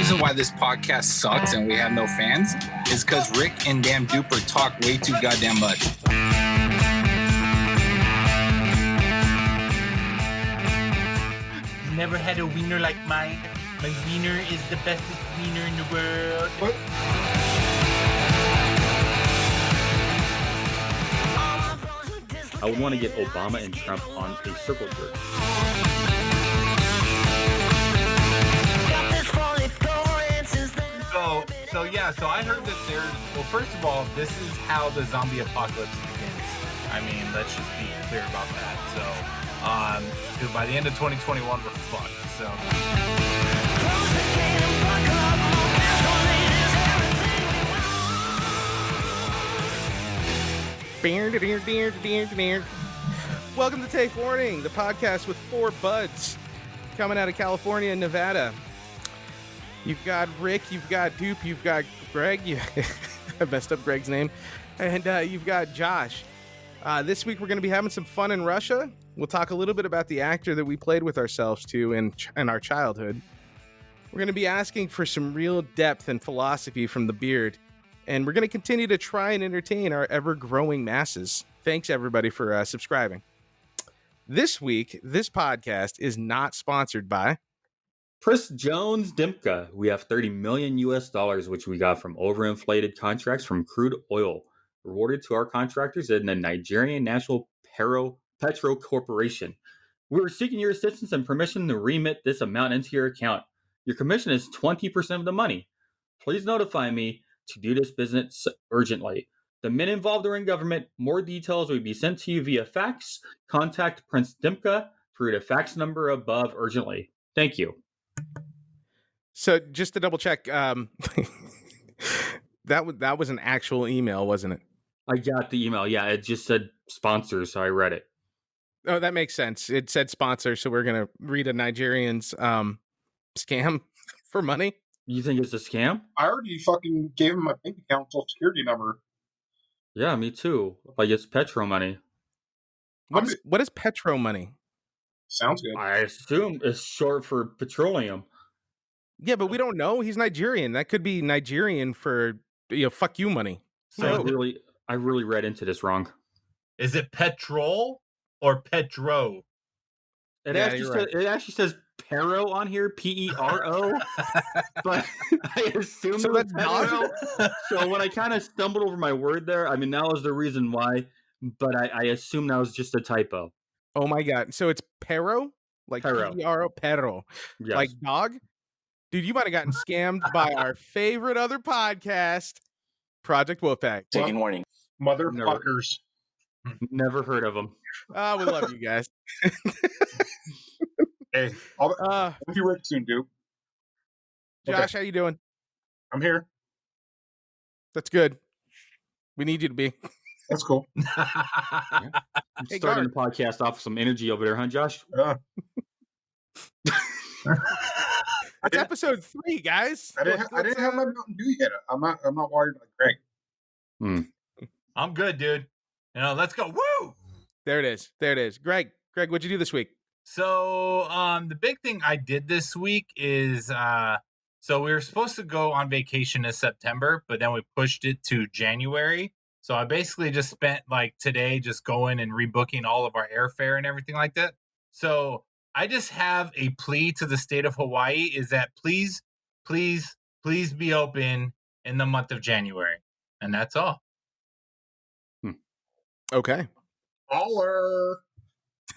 reason why this podcast sucks and we have no fans is because Rick and damn Duper talk way too goddamn much. Never had a wiener like mine. My wiener is the bestest wiener in the world. What? I would want to get Obama and Trump on a circle jerk. So I heard that well, first of all, this is how the zombie apocalypse begins. I mean, let's just be clear about that. So, dude, by the end of 2021, we're fucked. So. Welcome to Take Warning, the podcast with four buds coming out of California and Nevada. You've got Rick, you've got Dupe, you've got Greg. I messed up Greg's name. And you've got Josh. This week we're going to be having some fun in Russia. We'll talk a little bit about the actor that we played with ourselves to in our childhood. We're going to be asking for some real depth and philosophy from the beard. And we're going to continue to try and entertain our ever-growing masses. Thanks, everybody, for subscribing. This week, this podcast is not sponsored by Chris Jones Dimka. We have $30 million US, which we got from overinflated contracts from crude oil, rewarded to our contractors in the Nigerian National Petro Corporation. We are seeking your assistance and permission to remit this amount into your account. Your commission is 20% of the money. Please notify me to do this business urgently. The men involved are in government. More details will be sent to you via fax. Contact Prince Dimka through the fax number above urgently. Thank you. So just to double check, that was an actual email, wasn't it? I got the email. Yeah, it just said sponsor, so I read it. Oh, that makes sense. It said sponsor, so we're going to read a Nigerian's scam for money. You think it's a scam? I already fucking gave him my bank account social security number. Yeah, me too. Like it's petro money. What is petro money? Sounds good. I assume it's short for petroleum. Yeah, but we don't know. He's Nigerian. That could be Nigerian for fuck you money. So I really read into this wrong. is it petrol or petro? It actually says Pero on here, Pero, but I assume so that's petro. So when I kind of stumbled over my word there, I mean that was the reason why, but I assume that was just a typo. Oh my god! So it's Pero, like Pero. P-E-R-O, Pero, Yes. like dog. Dude, you might have gotten scammed by our favorite other podcast, Project Wolfpack. Taking warning. Motherfuckers. Never heard of them. We love you guys. Hey, I'll be Rick soon, dude. Josh, how you doing? I'm here. That's good. We need you to be. That's cool. Hey, Starting Guard. the podcast off with some energy over there, huh, Josh? It's episode 3, guys. I didn't have my Mountain Dew yet. I'm not worried like Greg. I'm good, dude. Let's go. Woo! There it is. Greg, what'd you do this week? So, the big thing I did this week is, so we were supposed to go on vacation in September, but then we pushed it to January. So I basically just spent like today just going and rebooking all of our airfare and everything like that. So I just have a plea to the state of Hawaii is that please be open in the month of January. And that's all. Okay. Baller.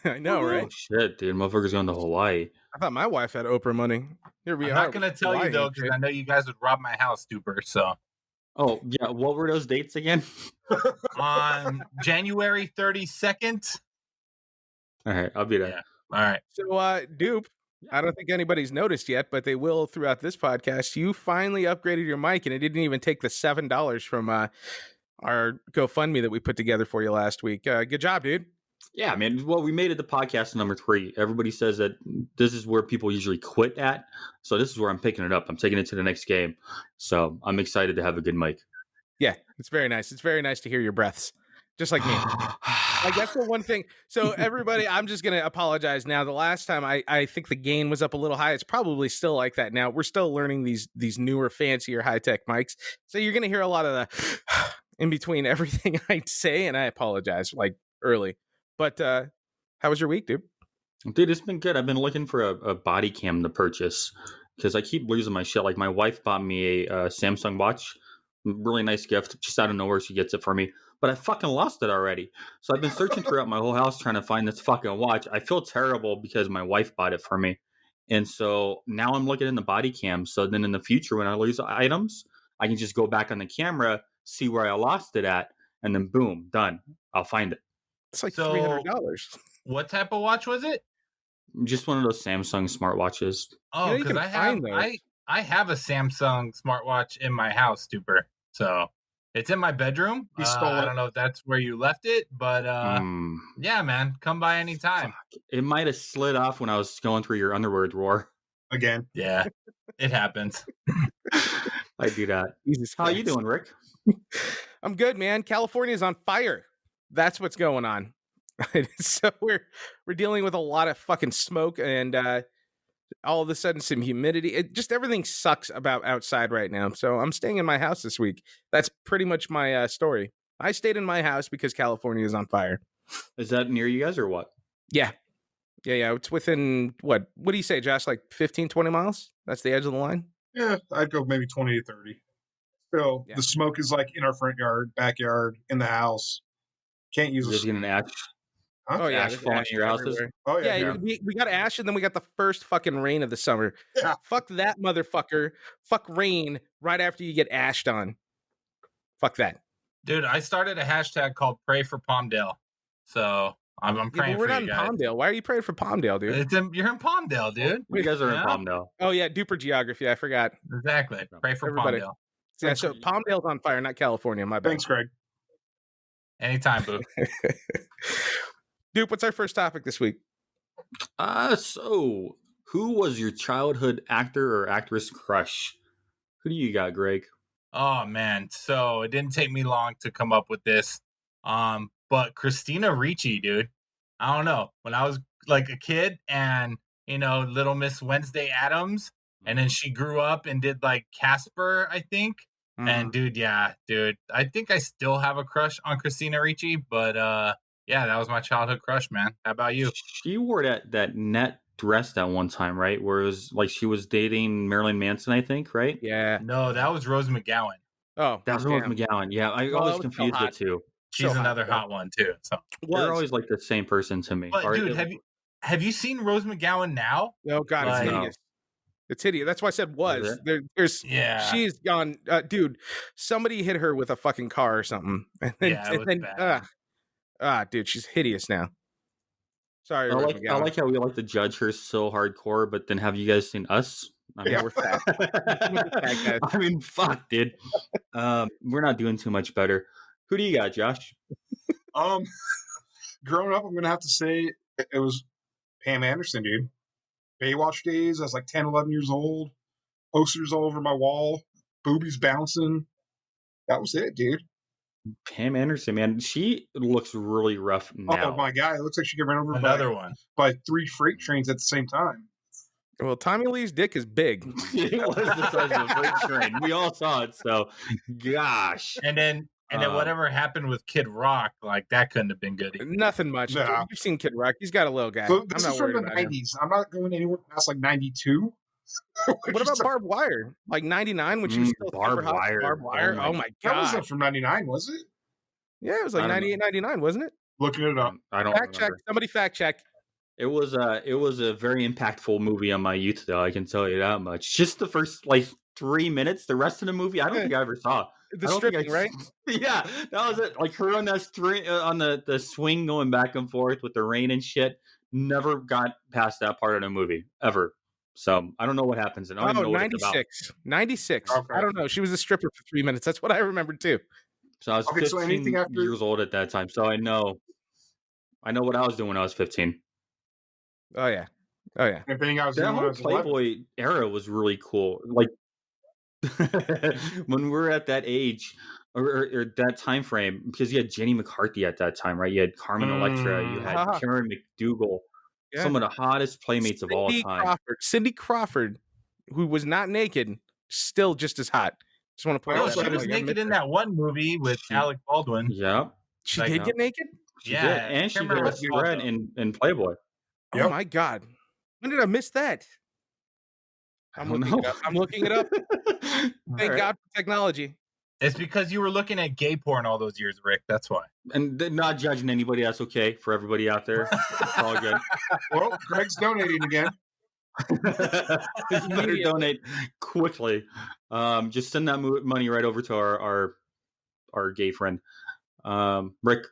I know, right? Oh, shit, dude. Motherfucker's going to Hawaii. I thought my wife had Oprah money. Here we I'm are. not going to tell you, though, because I know you guys would rob my house, Duper. So Oh, yeah. What were those dates again? on January 32nd. All right, I'll be there. Yeah. All right. So, Dupe, I don't think anybody's noticed yet, but they will throughout this podcast. You finally upgraded your mic, and it didn't even take the $7 from our GoFundMe that we put together for you last week. Good job, dude. Yeah, man. Well, we made it to podcast number 3. Everybody says that this is where people usually quit at. So this is where I'm picking it up. I'm taking it to the next game. So I'm excited to have a good mic. Yeah, it's very nice. It's very nice to hear your breaths, just like me. Like, that's the one thing. So everybody, I'm just gonna apologize now. The last time I think the gain was up a little high. It's probably still like that now. We're still learning these newer, fancier, high tech mics. So you're gonna hear a lot of the in between everything I say, and I apologize like early. But how was your week, dude? Dude, it's been good. I've been looking for a body cam to purchase because I keep losing my shit. Like, my wife bought me a Samsung watch, really nice gift. Just out of nowhere, she gets it for me, but I fucking lost it already. So I've been searching throughout my whole house trying to find this fucking watch. I feel terrible because my wife bought it for me, and so now I'm looking in the body cam. So then in the future, when I lose items, I can just go back on the camera, see where I lost it at, and then boom, done. I'll find it. It's like So- $300. What type of watch was it? Just one of those Samsung smartwatches. Oh, you because can find those. I have a Samsung smartwatch in my house, Duper. So it's in my bedroom. You stole I it. don't know if that's where you left it, but yeah, man, come by anytime. It might have slid off when I was going through your underwear drawer. Again. Yeah, it happens. I do that. Jesus How you Christ. doing, Rick? I'm good, man. California's on fire. That's what's going on. So we're dealing with a lot of fucking smoke and all of a sudden some humidity. Just everything sucks about outside right now. So I'm staying in my house this week. That's pretty much my story. I stayed in my house because California is on fire. Is that near you guys or what? Yeah. It's within what do you say, Josh? Like 15, 20 miles? That's the edge of the line? Yeah, I'd go maybe 20 to 30. So Yeah. the smoke is like in our front yard, backyard, in the house. Can't use Just a getting an ash. Huh? Oh yeah, ash there's falling ash in your houses? everywhere. Oh yeah, Yeah, we got ash, and then we got the first fucking rain of the summer. Yeah. Fuck that motherfucker. Fuck rain right after you get ashed on. Fuck that. Dude, I started a hashtag called Pray for Palmdale. So I'm Yeah, praying but we're for not you in guys. Palmdale. Why are you praying for Palmdale, dude? You're in Palmdale, dude. You guys are in Yeah. Palmdale. Oh yeah, duper geography. I forgot. Exactly. Pray for Everybody. Palmdale. Yeah, so Palmdale's on fire, not California. My bad. Thanks, Greg. Anytime, boo. Dupe, what's our first topic this week? So who was your childhood actor or actress crush? Who do you got, Greg? Oh man, so it didn't take me long to come up with this. But Christina Ricci, dude. I don't know. When I was like a kid and Little Miss Wednesday Addams, and then she grew up and did like Casper, I think. And dude, I think I still have a crush on Christina Ricci, but yeah, that was my childhood crush, man. How about you? She wore that net dress that one time, right? Where it was like she was dating Marilyn Manson, I think, right? Yeah. No, that was Rose McGowan. Oh, That was Rose McGowan. Yeah, I Oh, always that was so confused hot. the two. She's So another hot, hot one too. So, They're always like the same person to me. but Or- dude, have you seen Rose McGowan now? Oh god, it's Like- hideous. It's hideous. That's why I said was. There's Yeah, she's gone, dude. Somebody hit her with a fucking car or something, and then, Yeah, it was bad. dude, she's hideous now. Sorry, I Rose like McGowan. how we like to judge her so hardcore, but then have you guys seen us? I mean, Yeah, we're fat. fat guys. I mean, fuck, dude. We're not doing too much better. Who do you got, Josh? Growing up, I'm gonna have to say it was Pam Anderson, dude. Baywatch days. I was like 10, 11 years old. Posters all over my wall. Boobies bouncing. That was it, dude. Pam Anderson, man. She looks really rough now. Oh my god, it looks like she got run over another one. by 3 freight trains at the same time. Well, Tommy Lee's dick is big. It was the size of a freight train. We all saw it, so gosh. And then whatever happened with Kid Rock, like that couldn't have been good. either. Nothing much. Nah. You've seen Kid Rock. He's got a little guy. So I'm this not is from worried the about him. 90s. I'm not going anywhere past like 92. What about Barbed Wire? Like 99 when she was still Barbed super hot? Wire. Barbed Wire. Oh Oh my my That god. wasn't from 99, was it? Yeah, it was like I don't know. 98, 99, wasn't it? Looking it up. I don't Fact check. remember. Somebody fact check. It was a very impactful movie on my youth, though. I can tell you that much. Just the first like 3 minutes. The rest of the movie, I don't think I ever saw. The I don't think stripping, right? Yeah, that was it. Like her on that on the swing going back and forth with the rain and shit. Never got past that part of the movie ever. So I don't know what happens. And I don't even know what it's about. 96. 96. Okay. I don't know. She was a stripper for 3 minutes. That's what I remembered too. So I was Okay, 15 so anything after- years old at that time. So I know what I was doing when I was 15. Oh yeah. Oh yeah. And anything I was That doing when I whole was 11. Playboy era was really cool. Like when we were at that age, or that time frame, because you had Jenny McCarthy at that time, right? You had Carmen Electra, you had Ah. Karen McDougal, Yeah. some of the hottest playmates of all time. Cindy Crawford, who was not naked, still just as hot. Just want to point I No, that also out. she was like, naked in that one movie with She- Alec Baldwin. Yeah, She Like, did get naked? she Yeah, did, I and she can't remember got what it's called, spread though. in Playboy. Oh Yep. my God. When did I miss that? I I'm don't looking know. it up. I'm looking it up. Thank Alright. God for technology. It's because you were looking at gay porn all those years, Rick. That's why. And not judging anybody. That's okay for everybody out there. It's all good. Well, Greg's donating again. You better Immediately. donate quickly. Just send that money right over to our gay friend. Rick,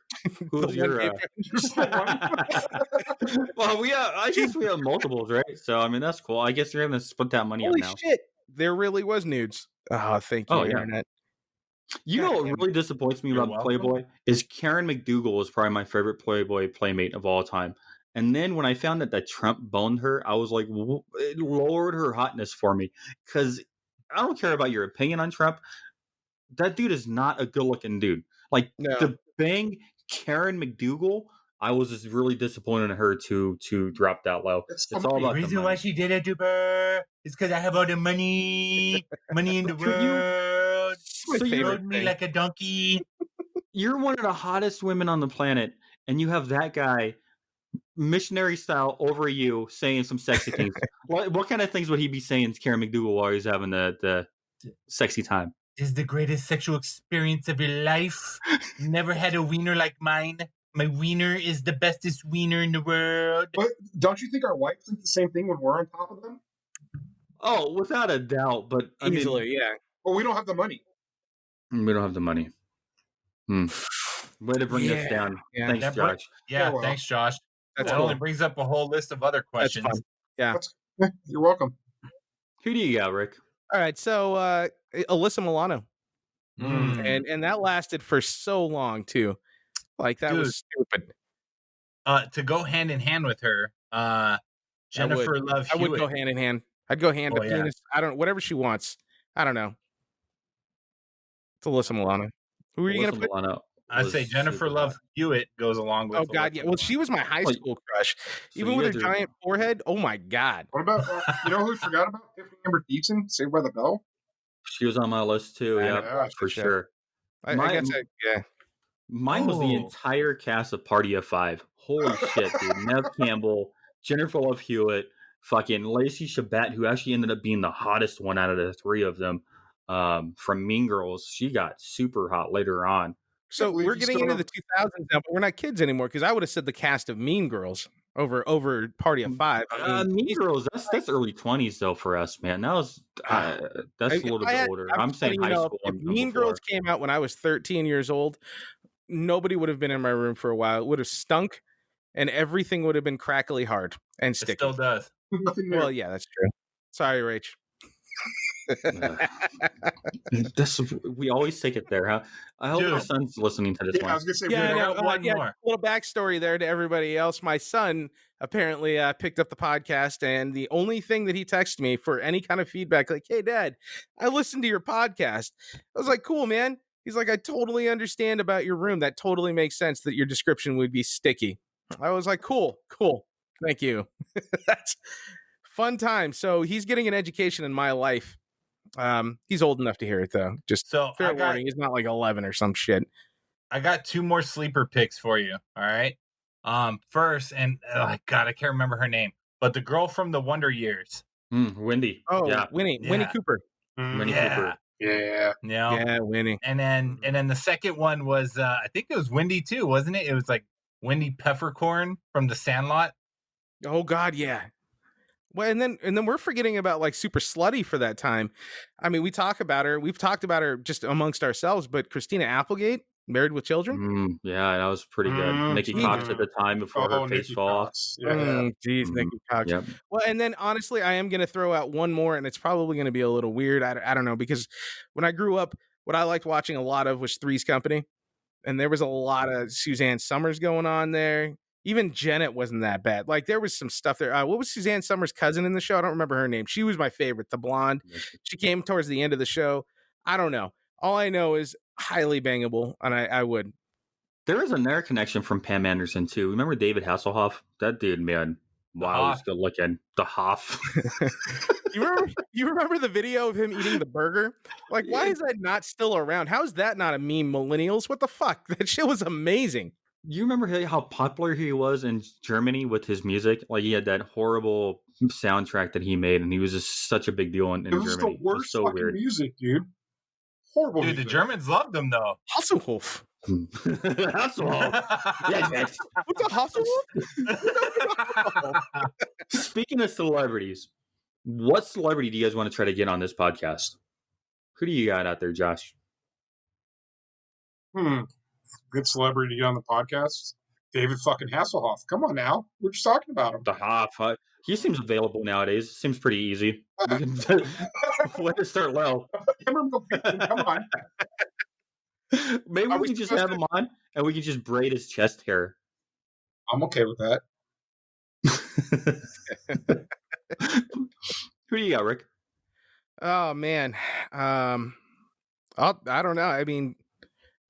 who's The your? one gay Just the one. Well, I guess we have multiples, right? So I mean, that's cool. I guess you're gonna split that money Holy up now. shit. There really was nudes. Oh, thank you, Oh, yeah. internet. You know what really disappoints me You're about welcome. Playboy is Karen McDougal is probably my favorite Playboy playmate of all time. And then when I found that Trump boned her, I was like, it lowered her hotness for me. Because I don't care about your opinion on Trump. That dude is not a good-looking dude. Like, No. to bang Karen McDougal, I was just really disappointed in her to drop that low. It's It's all about the money. she did it, Duper, is because I have all the money in the Could you- world. My So You favorite rode me thing. like a donkey. You're one of the hottest women on the planet, and you have that guy missionary style over you saying some sexy things. What kind of things would he be saying to Karen McDougal while he's having the sexy time? This is the greatest sexual experience of your life. Never had a wiener like mine. My wiener is the bestest wiener in the world. But don't you think our wives think the same thing when we're on top of them? Oh, without a doubt. But I mean, Easily, yeah. Well, we don't have the money. we don't have the money. Way to bring this Yeah, down. yeah. Thanks, That bro- Josh. Yeah, Yeah, well, thanks, Josh. That's That cool. only brings up a whole list of other That's questions. fun. Yeah. You're welcome. Who do you got, Rick? All right. So Alyssa Milano. Mm. And that lasted for so long too. Like that was stupid. To go hand in hand with her, Jennifer Love I would Hewitt. go hand in hand. I'd go hand to Oh, yeah. penis. I don't whatever she wants. I don't know. It's Alyssa Milano. Who are you gonna Alyssa put? Milano I'd was say Jennifer super Love hot. Hewitt goes along with. Oh God, yeah. Well, she was my high Well, school crush. So Even you with her guys are- giant forehead. Oh my God. What about, you know who we forgot about? Tiffany Amber Thiessen, Saved by the Bell? She was on my list too. I Yeah, never watched for the show. sure. I My- guess yeah. Mine was the Oh. entire cast of Party of Five. Holy shit, dude! Nev Campbell, Jennifer Love Hewitt, fucking Lacey Chabert, who actually ended up being the hottest one out of the three of them. From Mean Girls, she got super hot later on. So believe we're you getting still into have- the 2000s now, but we're not kids anymore because I would have said the cast of Mean Girls over Party of Five. I mean, Mean Girls, that's early 20s though for us, man. That was that's a if little I bit had- older. I'm I'm just saying letting you high know, school. If and Mean before. Girls came out when I was 13 years old, nobody would have been in my room for a while. It would have stunk, and everything would have been crackly hard and It sticky. still does. Nothing new. Well, yeah, that's true. Sorry, Rach. We always take it there, huh? I hope your Dude. son's listening to this Yeah, I one. was going to say, Yeah, I we know. got one more. Little backstory there to everybody else. My son apparently picked up the podcast, and the only thing that he texted me for any kind of feedback, like, "Hey, Dad, I listened to your podcast." I was like, "Cool, man." He's like, "I totally understand about your room. That totally makes sense that your description would be sticky." I was like, "Cool. Thank you." That's fun time. So he's getting an education in my life. He's old enough to hear it though. Just So fair I got warning, he's not like 11 or some shit. two more sleeper picks for you. All right. First, and God, I can't remember her name, but the girl from the Wonder Years. Windy. Oh, Yeah. Winnie Yeah. Cooper. Winnie Yeah. Cooper. Yeah. You know? Yeah, Winnie. And then the second one was I think it was Wendy too, wasn't it? It was like Wendy Peppercorn from The Sandlot. Oh God, yeah. Well, and then we're forgetting about like super slutty for that time. I mean, we talk about her. We've talked about her just amongst ourselves, but Christina Applegate, Married with Children. Yeah, that was pretty good. Nikki Jesus. Cox at the time before her face Nikki fall off. Cox. Yeah. Jeez, Nikki Cox. Yep. Well, and then honestly, I am going to throw out one more, and it's probably going to be a little weird. I don't know, because when I grew up, what I liked watching a lot of was Three's Company, and there was a lot of Suzanne Summers going on there. Even Janet wasn't that bad. Like there was some stuff there. What was Suzanne Summers' cousin in the show? I don't remember her name. She was my favorite, the blonde. She came towards the end of the show. I don't know. All I know is highly bangable, and I would. There is another connection from Pam Anderson too. Remember David Hasselhoff? That dude, man, wow, he's Hoff. good looking. The Hoff. You remember the video of him eating the burger? Like, why is that not still around? How is that not a meme, millennials? What the fuck? That shit was amazing. You remember how popular he was in Germany with his music? Like he had that horrible soundtrack that he made, and he was just such a big deal in It was Germany. the worst so fucking weird. music, dude. Horrible Dude, music. the Germans loved him though. Hasselhoff. Hasselhoff. Yes. What's a Hasselhoff? Speaking of celebrities, what celebrity do you guys want to try to get on this podcast? Who do you got out there, Josh? Good celebrity to get on the podcast. David fucking Hasselhoff. Come on now. We're just talking about him. The Hoff. He seems available nowadays. Seems pretty easy. We can way to start low. Come on. Maybe we can just have him on and we can just braid his chest hair. I'm okay with that. Who do you got, Rick? Oh man. I don't know. I mean,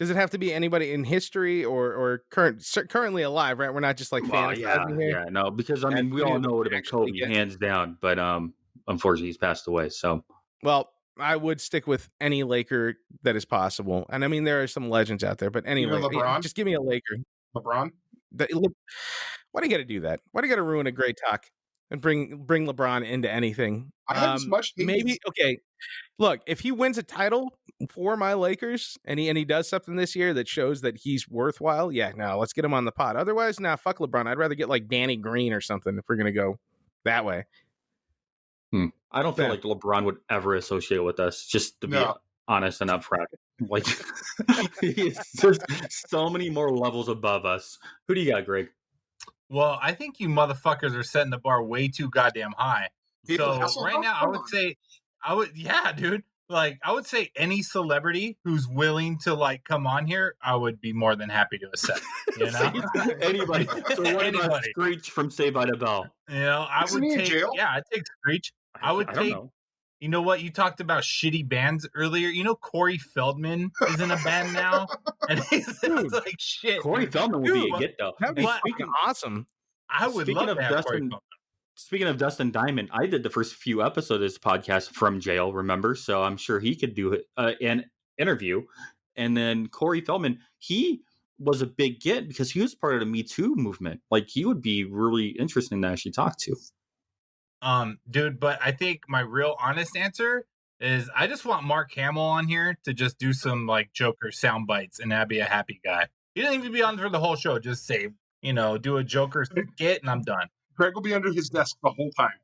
does it have to be anybody in history or currently alive, right? We're not just like fantasizing here. Yeah, no, because I mean, we all know it would have been Kobe, hands down, but unfortunately, he's passed away. So, well, I would stick with any Laker that is possible, and I mean, there are some legends out there, but anyway, just give me a Laker. LeBron. Why do you got to do that? Why do you got to ruin a great talk and bring LeBron into anything? I have as much hate. Maybe okay. Look, if he wins a title for my Lakers and he does something this year that shows that he's worthwhile, yeah, no, let's get him on the pod. Otherwise, nah, fuck LeBron. I'd rather get like Danny Green or something if we're gonna go that way. I don't feel like LeBron would ever associate with us, just to be honest and upfront. Like he's just so many more levels above us. Who do you got, Greg? Well, I think you motherfuckers are setting the bar way too goddamn high. So right now, dude. Like, I would say any celebrity who's willing to like come on here, I would be more than happy to accept. You know, anybody. So what about Screech from Saved by the Bell? You know, I would take. Yeah, I'd take Screech. I would take. You know what? You talked about shitty bands earlier. You know, Corey Feldman is in a band now, and he's like shit. Corey Feldman would be a get though. That'd be fucking awesome. I would love to have Corey Feldman. Speaking of Dustin Diamond, I did the first few episodes of this podcast from jail, remember? So I'm sure he could do an interview. And then Corey Feldman, he was a big get because he was part of the Me Too movement. Like, he would be really interesting to actually talk to. Dude, but I think my real honest answer is I just want Mark Hamill on here to just do some like Joker sound bites and that'd be a happy guy. He doesn't even be on for the whole show. Just say, you know, do a Joker skit and I'm done. Greg will be under his desk the whole time.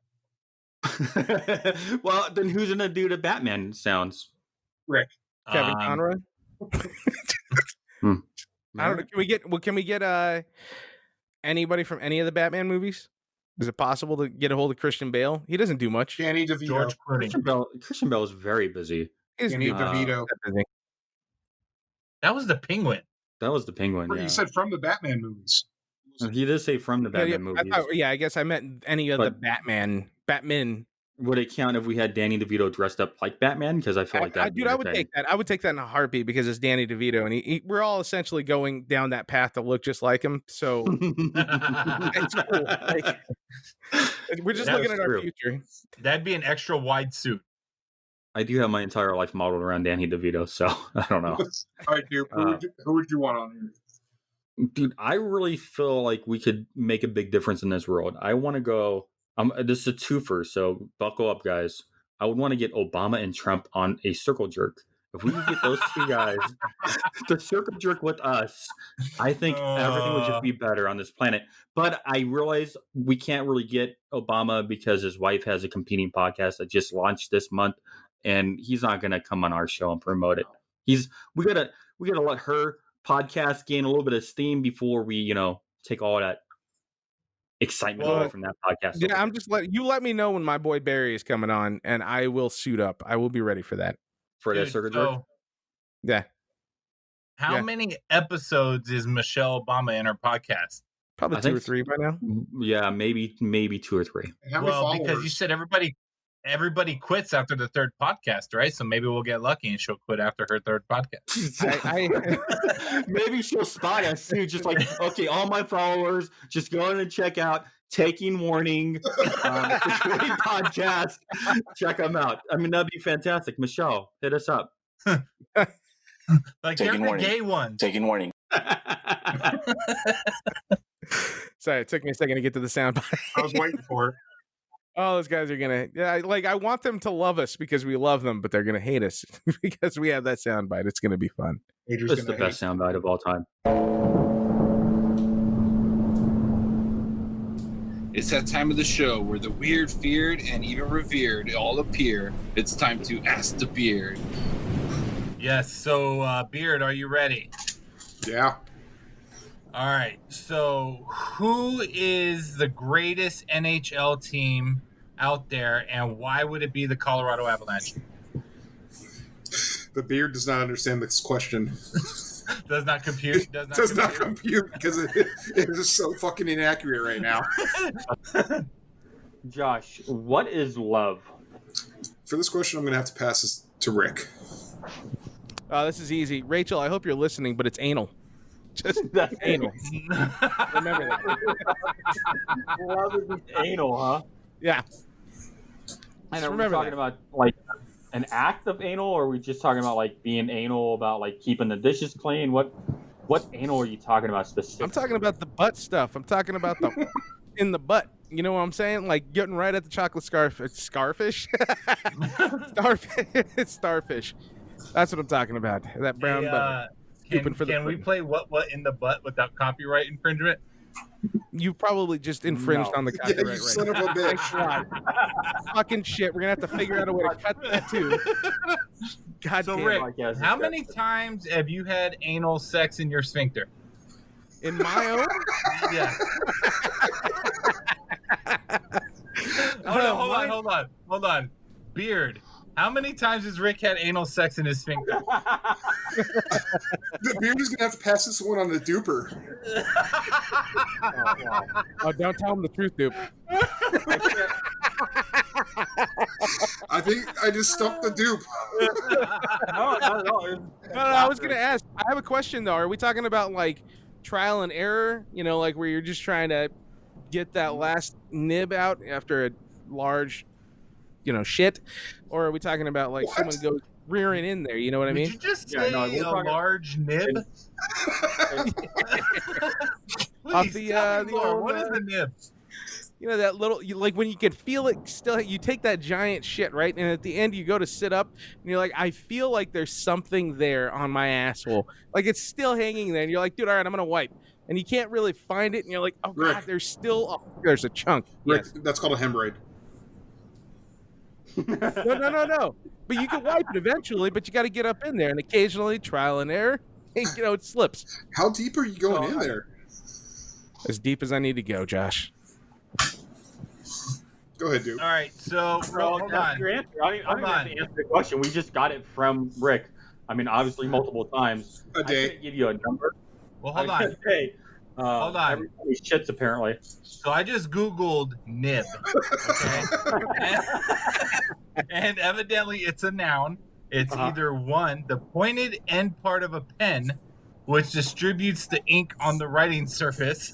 Well, then who's gonna do the Batman sounds? Rick. Kevin Conroy. I don't know. Can we get anybody from any of the Batman movies? Is it possible to get a hold of Christian Bale? He doesn't do much. Danny DeVito. George Clooney. Christian Bale is very busy. Danny DeVito. That was the Penguin. That was the Penguin. You said from the Batman movies. He did say from the Batman movies. I guess I meant any of the Batman. Would it count if we had Danny DeVito dressed up like Batman? Because I feel like that. Dude, I would take that. I would take that in a heartbeat because it's Danny DeVito, and we're all essentially going down that path to look just like him. So it's cool. Like, we're just looking at our future. That'd be an extra wide suit. I do have my entire life modeled around Danny DeVito, so I don't know. All right, dude. Who would you want on here? Dude, I really feel like we could make a big difference in this world. I want to go. This is a twofer, so buckle up, guys. I would want to get Obama and Trump on a circle jerk. If we could get those two guys to circle jerk with us, I think everything would just be better on this planet. But I realize we can't really get Obama because his wife has a competing podcast that just launched this month, and he's not going to come on our show and promote it. We gotta let her podcast gain a little bit of steam before we, take all that excitement away from that podcast. Yeah, I'm just let me know when my boy Barry is coming on, and I will suit up. I will be ready for that. For that circuit jerk? Yeah. How many episodes is Michelle Obama in her podcast? Probably 2 or 3 by now. Yeah, maybe 2 or 3. Well, because you said everybody everybody quits after the third podcast, right? So maybe we'll get lucky and she'll quit after her third podcast. Maybe she'll spot us too. Just like, okay, all my followers, just go in and check out Taking Warning podcast. Check them out. I mean, that'd be fantastic. Michelle, hit us up. Like, they're the gay ones. Taking warning. Sorry, it took me a second to get to the sound bite. I was waiting for it. Oh, those guys are gonna I want them to love us because we love them, but they're gonna hate us because we have that sound bite. It's gonna be fun. Adrian's This is the gonna best soundbite of all time. It's that time of the show where the weird, feared, and even revered all appear. It's time to ask the beard. Yes. So, Beard, are you ready? Yeah. All right. So, who is the greatest NHL team out there, and why would it be the Colorado Avalanche? The beard does not understand this question. Does not compute. Does not compute because it is so fucking inaccurate right now. Josh, what is love? For this question, I'm going to have to pass this to Rick. This is easy. Rachel, I hope you're listening, but it's anal. Just That's anal. Remember that. Love is just anal, huh? Yeah. And are we remember talking that. about like an act of anal, or are we just talking about like being anal about like keeping the dishes clean? What anal are you talking about specifically? I'm talking about the butt stuff. I'm talking about the in the butt. You know what I'm saying? Like getting right at the chocolate scarfish. Starfish. That's what I'm talking about. That brown butter. Can we play what in the butt without copyright infringement? You probably just infringed on the Yeah, copyright you right son now. of a bitch. Fucking shit. We're going to have to figure out a way to cut that too. God So, damn. Rick, Yes, how many times have you had anal sex in your sphincter? In my own? Yeah. Hold on. Beard, how many times has Rick had anal sex in his sphincter? The beard is going to have to pass this one on the duper. Oh, don't tell him the truth, dude. I think I just stumped the dupe. No. No, I was going to ask. I have a question, though. Are we talking about, like, trial and error? You know, like where you're just trying to get that last nib out after a large, shit? Or are we talking about, like, What? someone goes rearing in there? You know what I Did mean? you just Yeah, say no, we're a talking- large nib? Off Please, the, tell me the more. old, What is the nib? You know, that little, like when you can feel it still, you take that giant shit, right? And at the end, you go to sit up and you're like, I feel like there's something there on my asshole. Like it's still hanging there. And you're like, dude, all right, I'm going to wipe. And you can't really find it. And you're like, oh, God, Rick. there's a chunk. Rick, Yes. that's called a hemorrhoid. No. But you can wipe it eventually, but you got to get up in there. And occasionally, trial and error, it slips. How deep are you going in there? As deep as I need to go, Josh. Go ahead, dude. All right, so hold That's on. your answer. I don't even have to answer the question. We just got it from Rick. I mean, obviously multiple times. A I day. can't give you a number. Well, hold I on. can say, Hold on. Everybody shits apparently. So I just Googled nib. Okay? and evidently it's a noun. It's either one, the pointed end part of a pen, which distributes the ink on the writing surface.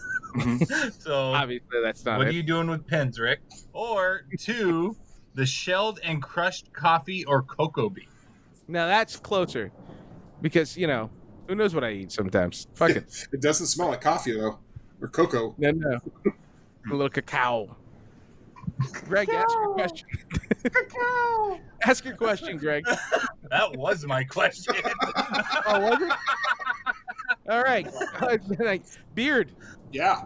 So Obviously, that's not what it. are you doing with pens, Rick? Or two, the shelled and crushed coffee or cocoa bean. Now, that's closer. Because, who knows what I eat sometimes. Fuck it. It doesn't smell like coffee, though. Or cocoa. No. A little cacao. Greg, ask your question. Ask your question, Greg. That was my question. Oh, was it? All right. Beard. Yeah.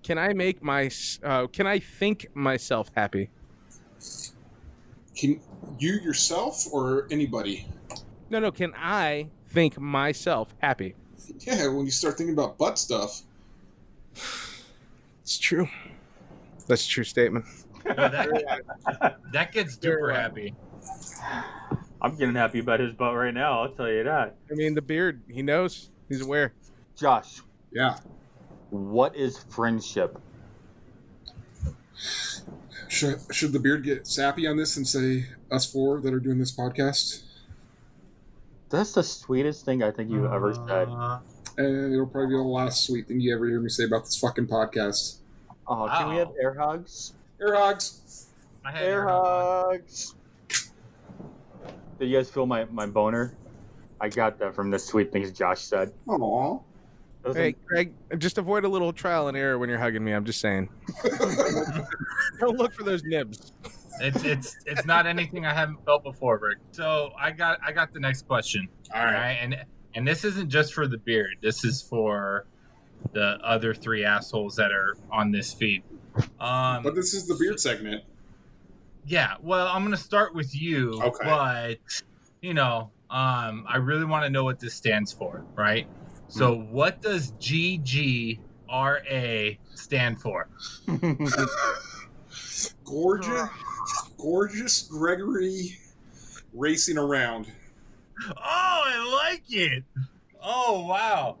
Can I make can I think myself happy? Can you yourself or anybody? No. Can I think myself happy? Yeah, when you start thinking about butt stuff. It's true. That's a true statement. That gets super happy. I'm getting happy about his butt right now. I'll tell you that. I mean, the beard, he knows. He's aware. Josh, Yeah. what is friendship? Should the beard get sappy on this and say us four that are doing this podcast? That's the sweetest thing I think you've ever said. And it'll probably be the last sweet thing you ever hear me say about this fucking podcast. Oh, can we have air hugs? Air hugs. I had Air hugs. Did you guys feel my boner? I got that from the sweet things Josh said. Aww. Hey, Greg, just avoid a little trial and error when you're hugging me. I'm just saying. Don't look for those nibs. It's not anything I haven't felt before, Rick. So I got the next question. All right. And this isn't just for the beard. This is for the other three assholes that are on this feed. But this is the beard segment. Yeah. Well, I'm gonna start with you. Okay. But I really want to know what this stands for, right? So what does GGRA stand for? Gorgeous Gregory racing around. Oh, I like it. Oh, wow.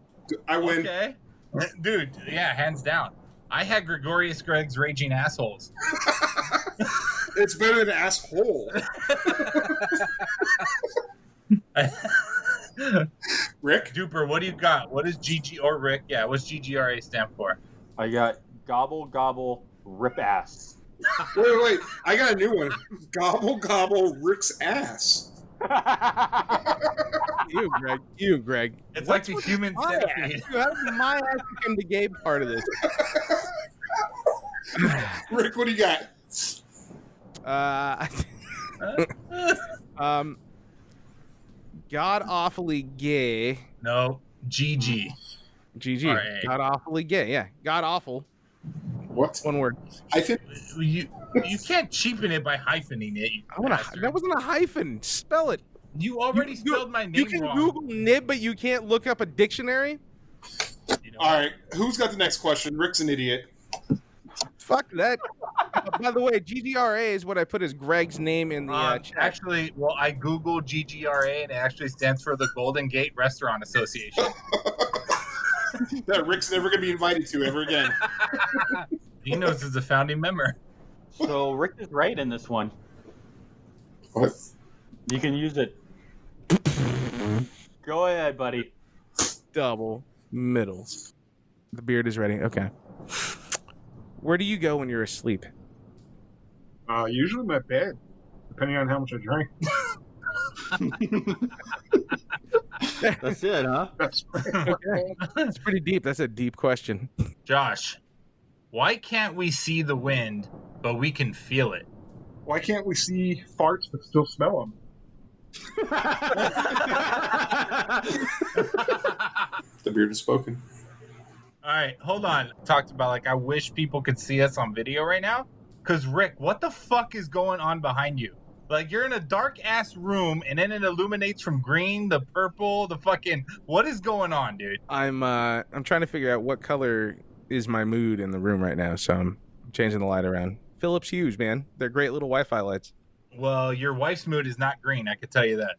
I win. Okay. Dude, yeah, hands down. I had Gregorius Greg's Raging Assholes. It's better than asshole. Rick? Duper, what do you got? What is GG or Rick? Yeah, what's GGRA stand for? I got gobble gobble rip ass. Wait. I got a new one. Gobble gobble Rick's ass. You, Greg. It's like the human centipede. How did my ass become the gay part of this? Rick, what do you got? God awfully gay. No, GG. GG. R.A. God awfully gay. Yeah. God awful. What? One word. I think You can't cheapen it by hyphening it. That wasn't a hyphen. Spell it. You already spelled my name You can wrong. Google nib, but you can't look up a dictionary? all right. Who's got the next question? Rick's an idiot. Fuck that. By the way, GGRA is what I put as Greg's name in the chat. Actually, I Googled GGRA and it actually stands for the Golden Gate Restaurant Association. That Rick's never going to be invited to ever again. He knows he's a founding member. So Rick is right in this one. What? You can use it. Go ahead, buddy. Double middles. The beard is ready. Okay. Where do you go when you're asleep? Usually my bed, depending on how much I drink. That's it, huh? That's Okay. That's pretty deep. That's a deep question. Josh, why can't we see the wind, but we can feel it? Why can't we see farts but still smell them? The beard has spoken. All right, hold on. Talked about I wish people could see us on video right now. Cause Rick, what the fuck is going on behind you? You're in a dark ass room and then it illuminates from green, the purple, the fucking what is going on, dude? I'm trying to figure out what color is my mood in the room right now, so I'm changing the light around. Philips Hues, man. They're great little Wi-Fi lights. Well, your wife's mood is not green, I could tell you that.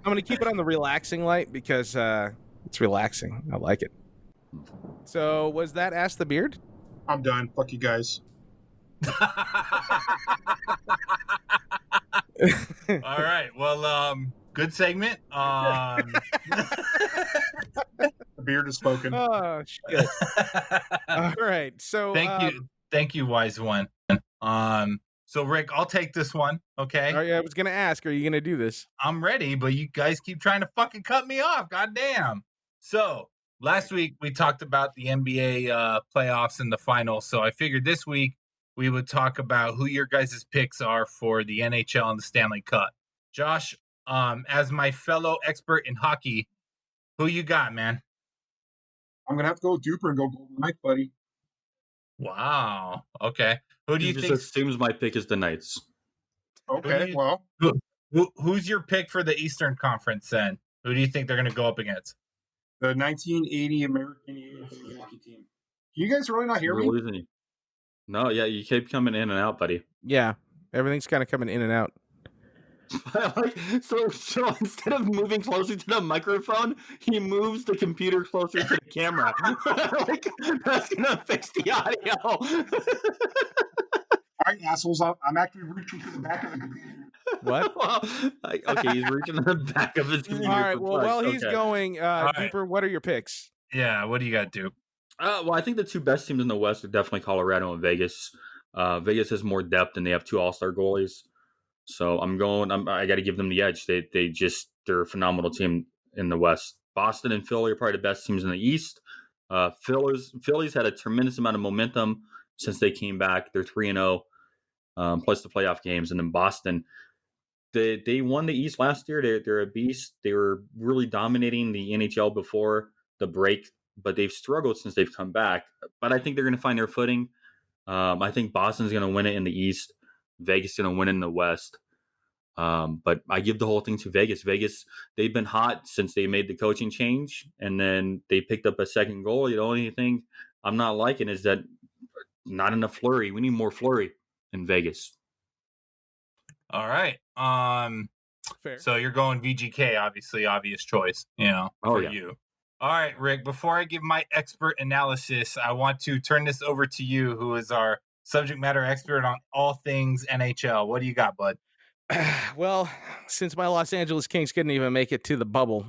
I'm gonna keep it on the relaxing light because it's relaxing. I like it. So was that Ask the Beard? I'm done. Fuck you guys. All right. Well, good segment. The beard has spoken. Oh shit. All right. So Thank you, wise one. So Rick, I'll take this one. Okay. I was gonna ask, are you gonna do this? I'm ready, but you guys keep trying to fucking cut me off. God damn. So last week we talked about the NBA playoffs and the finals. So I figured this week we would talk about who your guys' picks are for the NHL and the Stanley Cup. Josh, as my fellow expert in hockey, who you got, man? I'm gonna have to go with Duper and go Golden Knights, buddy. Wow. Okay. Who do you just think? assumes my pick is the Knights. Okay, well, Who's your pick for the Eastern Conference then? Who do you think they're going to go up against? the 1980 American AHL hockey team. Can you guys really not hear We're me? losing you. No, yeah, you keep coming in and out, buddy. Yeah. Everything's kind of coming in and out. So instead of moving closer to the microphone, he moves the computer closer to the camera. Like, that's gonna fix the audio. All right, assholes. I'm actually reaching to the back of the computer. What? Well, okay, he's reaching to the back of his computer. All right. for Well, plugs. while he's Okay. going, right. Duper, what are your picks? Yeah, what do you got, Duke? Well, I think the two best teams in the West are definitely Colorado and Vegas. Vegas has more depth and they have two All-Star goalies. So I got to give them the edge. They're a phenomenal team in the West. Boston and Philly are probably the best teams in the East. Philly's had a tremendous amount of momentum since they came back. They're 3-0, plus the playoff games. And then Boston, they won the East last year. They're a beast. They were really dominating the NHL before the break, but they've struggled since they've come back. But I think they're going to find their footing. I think Boston's going to win it in the East. Vegas is going to win it in the West. But I give the whole thing to Vegas. Vegas, they've been hot since they made the coaching change, and then they picked up a second goal. The only thing I'm not liking is that not enough flurry. We need more flurry in Vegas. All right. Fair. So you're going VGK, obviously, obvious choice, for you. All right, Rick, before I give my expert analysis, I want to turn this over to you, who is our subject matter expert on all things NHL. What do you got, bud? Well, since my Los Angeles Kings couldn't even make it to the bubble,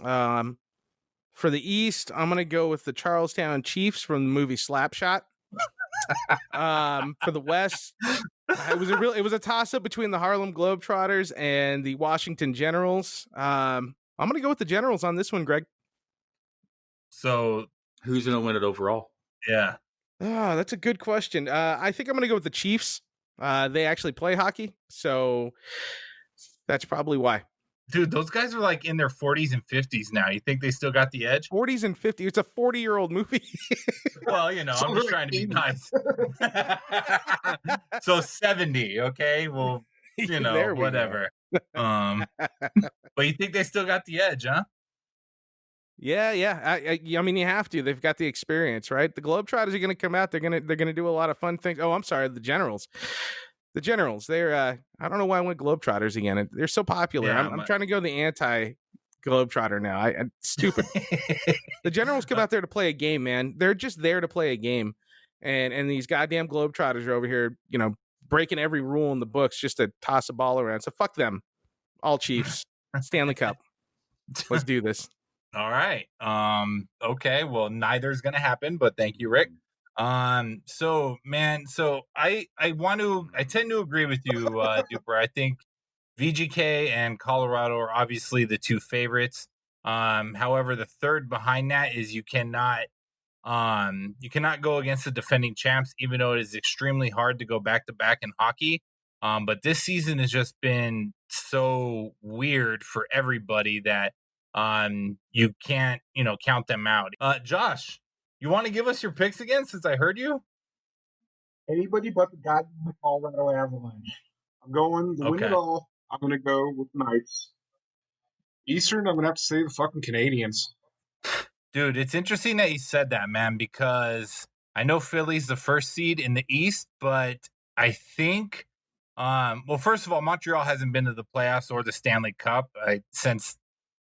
for the East, I'm going to go with the Charlestown Chiefs from the movie Slapshot. For the West, it was a toss up between the Harlem Globetrotters and the Washington Generals. I'm going to go with the Generals on this one, Greg. So who's going to win it overall? Yeah. Oh, that's a good question. I think I'm going to go with the Chiefs. They actually play hockey, so that's probably why. Dude, those guys are like in their 40s and 50s now. You think they still got the edge? 40s and 50s. It's a 40-year-old movie. Well, I'm just trying to be nice. So 70, okay? Well, whatever. But you think they still got the edge, huh? Yeah. I mean, you have to. They've got the experience, right? The Globetrotters are going to come out. They're going to do a lot of fun things. Oh, I'm sorry, the Generals. The Generals. They're I don't know why I went Globetrotters again. They're so popular. Yeah, I'm trying to go the anti Globetrotter now. I'm stupid. The Generals come out there to play a game, man. They're just there to play a game, and these goddamn Globetrotters are over here, breaking every rule in the books just to toss a ball around. So fuck them. All Chiefs. Stanley Cup. Let's do this. All right. Okay. Well, neither's gonna happen, but thank you, Rick. So I tend to agree with you, Duper. I think VGK and Colorado are obviously the two favorites. However, the third behind that is you cannot go against the defending champs, even though it is extremely hard to go back to back in hockey. But this season has just been so weird for everybody that you can't, count them out. Josh, you want to give us your picks again since I heard you? Anybody but the goddamn Colorado Avalanche. I'm going to win it all. I'm going to go with Knights. Eastern, I'm going to have to say the fucking Canadians. Dude, it's interesting that you said that, man, because I know Philly's the first seed in the East, but I think, first of all, Montreal hasn't been to the playoffs or the Stanley Cup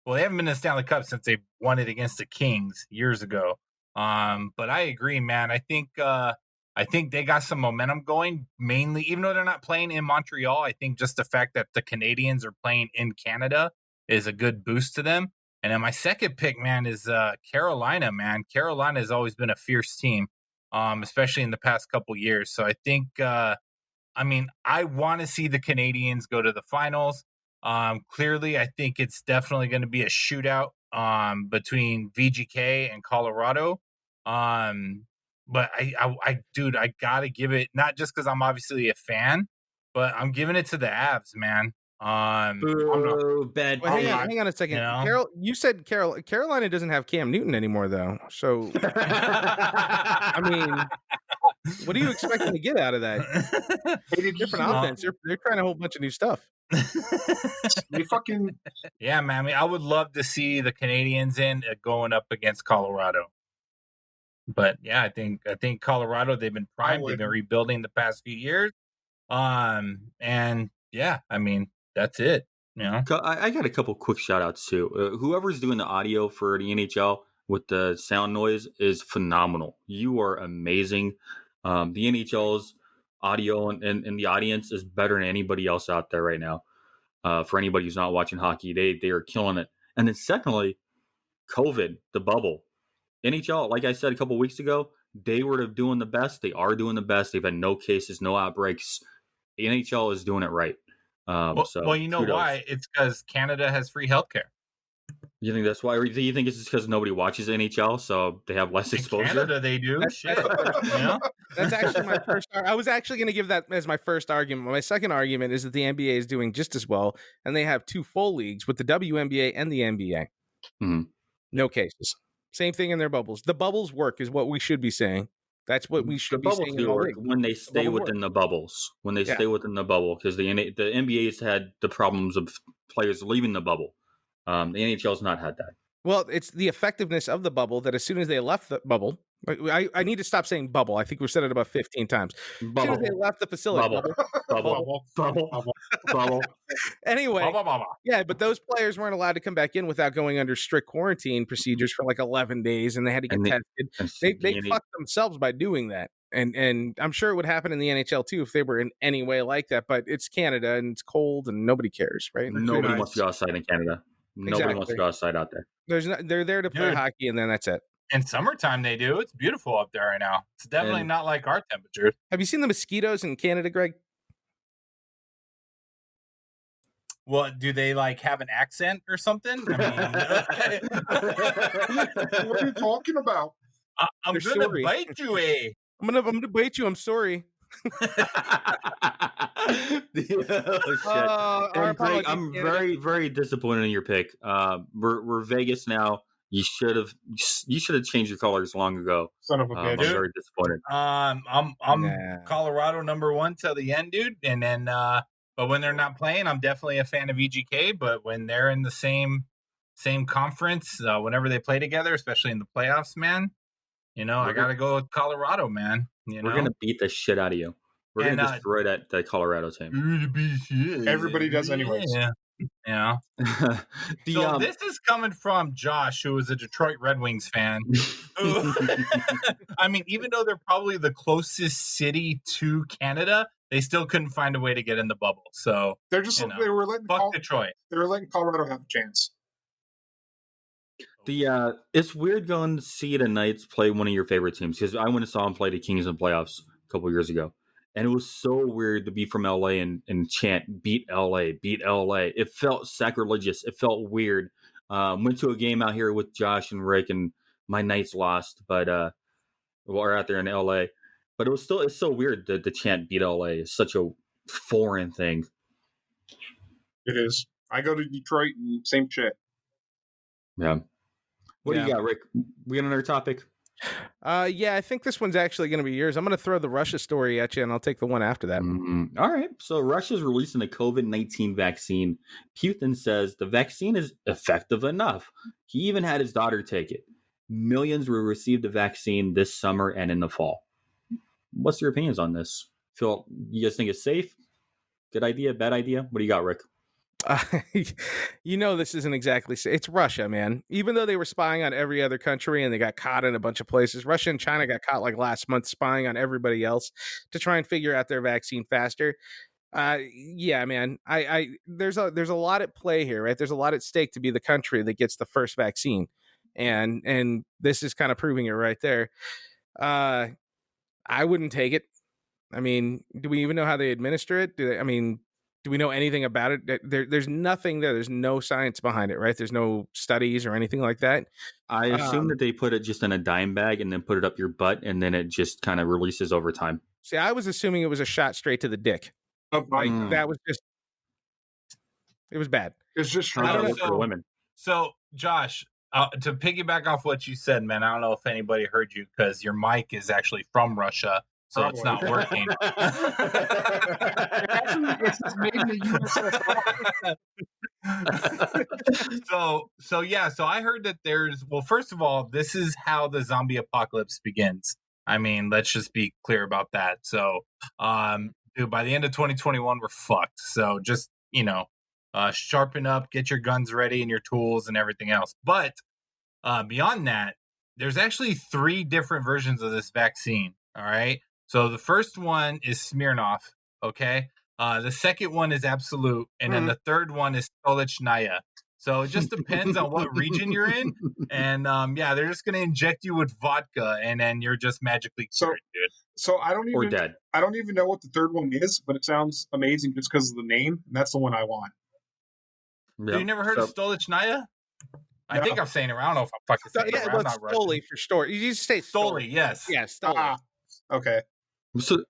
they haven't been to the Stanley Cup since they won it against the Kings years ago. But I agree, man. I think they got some momentum going, mainly, even though they're not playing in Montreal. I think just the fact that the Canadians are playing in Canada is a good boost to them. And then my second pick, man, is Carolina, man. Carolina has always been a fierce team, especially in the past couple years. So I think, I want to see the Canadians go to the finals. Clearly, I think it's definitely going to be a shootout between VGK and Colorado. But I gotta give it, not just because I'm obviously a fan, but I'm giving it to the Avs, man. Bad. Well, hang on a second. Carol, you said Carolina doesn't have Cam Newton anymore, though. So, I mean, what are you expecting to get out of that? Different offense. They're trying a whole bunch of new stuff. Yeah, man. I mean, I would love to see the Canadians going up against Colorado. But yeah, I think Colorado, they've been primed. They've been rebuilding the past few years. And yeah, I mean, that's it. You know, I got a couple quick shout outs too. Whoever's doing the audio for the NHL with the sound noise is phenomenal. You are amazing. The NHL's audio and the audience is better than anybody else out there right now. For anybody who's not watching hockey, they are killing it. And then secondly, COVID, the bubble. NHL, like I said a couple weeks ago, they were doing the best. They are doing the best. They've had no cases, no outbreaks. The NHL is doing it right. well, you know kudos. why? It's because Canada has free healthcare. You think that's why? Or do you think it's just because nobody watches NHL, so they have less In exposure? Canada, they do. Shit, you know? That's actually my first. I was actually going to give that as my first argument. My second argument is that the NBA is doing just as well, and they have 2 full leagues with the WNBA and the NBA. Mhm. No cases. Same thing in their bubbles. The bubbles work, is what we should be saying. That's what we should The be bubbles saying. do In all work leagues. when they stay bubble within the bubbles. When they Yeah. stay within the bubble, because the NBA's had the problems of players leaving the bubble. The NHL's not had that. Well, it's the effectiveness of the bubble that as soon as they left the bubble, I need to stop saying bubble. I think we've said it about 15 times. As soon as they Bubble, left the facility, bubble, bubble, bubble, bubble. Anyway, Blah, blah, blah, blah. yeah, but those players weren't allowed to come back in without going under strict quarantine procedures for like 11 days, and they had to get And they- tested. And They fucked themselves by doing that. And I'm sure it would happen in the NHL too if they were in any way like that. But it's Canada and it's cold and nobody cares, right? Nobody nice. wants to go outside in Canada. Nobody wants to Exactly. go outside out there. They're there to play Dude. hockey, and then that's it. In summertime, they do. It's beautiful up there right now. It's definitely And- not like our temperatures. Have you seen the mosquitoes in Canada, Greg? Well, do they like have an accent or something? I mean, What are you talking about? I'm They're gonna sorry. bite you, eh? I'm gonna bait you. I'm sorry. Oh, shit. Our And Greg, apologies, I'm Canada. very, very disappointed in your pick. We're Vegas now. You should have changed your colors long ago. Son of a I'm bitch. very disappointed. I'm Nah. Colorado #1 till the end, dude. And then, but when they're not playing, I'm definitely a fan of EGK. But when they're in the same conference, whenever they play together, especially in the playoffs, man, you know, I gotta go with Colorado, man. You know, We're gonna beat the shit out of you. We're And, gonna destroy that Colorado team. Everybody does anyways. Yeah. Yeah. The, So this is coming from Josh, who is a Detroit Red Wings fan. Who- I mean, even though they're probably the closest city to Canada, they still couldn't find a way to get in the bubble. So They're just You know, they were letting fuck Detroit. Colorado have a chance. It's weird going to see the Knights play one of your favorite teams, because I went and saw them play the Kings in playoffs a couple years ago, and it was so weird to be from LA and chant "Beat LA, beat LA." It felt sacrilegious. It felt weird. Went to a game out here with Josh and Rick, and my Knights lost, but we're out there in LA. But it's so weird that the chant "Beat LA" is such a foreign thing. It is. I go to Detroit and same shit. Yeah. What do Yeah. you got, Rick? We got another topic? Yeah, I think this one's actually going to be yours. I'm going to throw the Russia story at you, and I'll take the one after that. All right. So Russia's releasing a COVID-19 vaccine. Putin says the vaccine is effective enough. He even had his daughter take it. Millions will receive the vaccine this summer and in the fall. What's your opinions on this? Phil, you guys think it's safe? Good idea? Bad idea? What do you got, Rick? You know, this isn't exactly. It's Russia, man. Even though they were spying on every other country and they got caught in a bunch of places, Russia and China got caught like last month spying on everybody else to try and figure out their vaccine faster. Yeah, man. There's a lot at play here, right? There's a lot at stake to be the country that gets the first vaccine, and this is kind of proving it right there. I wouldn't take it. I mean, do we even know how they administer it? Do we know anything about it? There's nothing there. There's no science behind it, right? There's no studies or anything like that. I assume that they put it just in a dime bag and then put it up your butt, and then it just kind of releases over time. See, I was assuming it was a shot straight to the dick. Like that was just, it was bad. It's just I don't know know. for the women. So, Josh, to piggyback off what you said, man, I don't know if anybody heard you because your mic is actually from Russia, so it's not working. It's just made in the USSR. So I heard that first of all, this is how the zombie apocalypse begins. I mean, let's just be clear about that. So, dude, by the end of 2021, we're fucked. So just, sharpen up, get your guns ready and your tools and everything else. But beyond that, there's actually 3 different versions of this vaccine. All right. So the first one is Smirnoff. Okay. The second one is Absolute. And then the third one is Stolichnaya. So it just depends on what region you're in. And they're just going to inject you with vodka and then you're just magically cured, dude. So I don't even Or dead. I don't even know what the third one is, but it sounds amazing just because of the name, and that's the one I want. Yep. So you never heard of Stolichnaya? I think I'm saying it. I don't know if I'm fucking saying it. Yeah, it's Stoli for store. You just say Stoli, yes. Yeah, Stoli. Okay. So,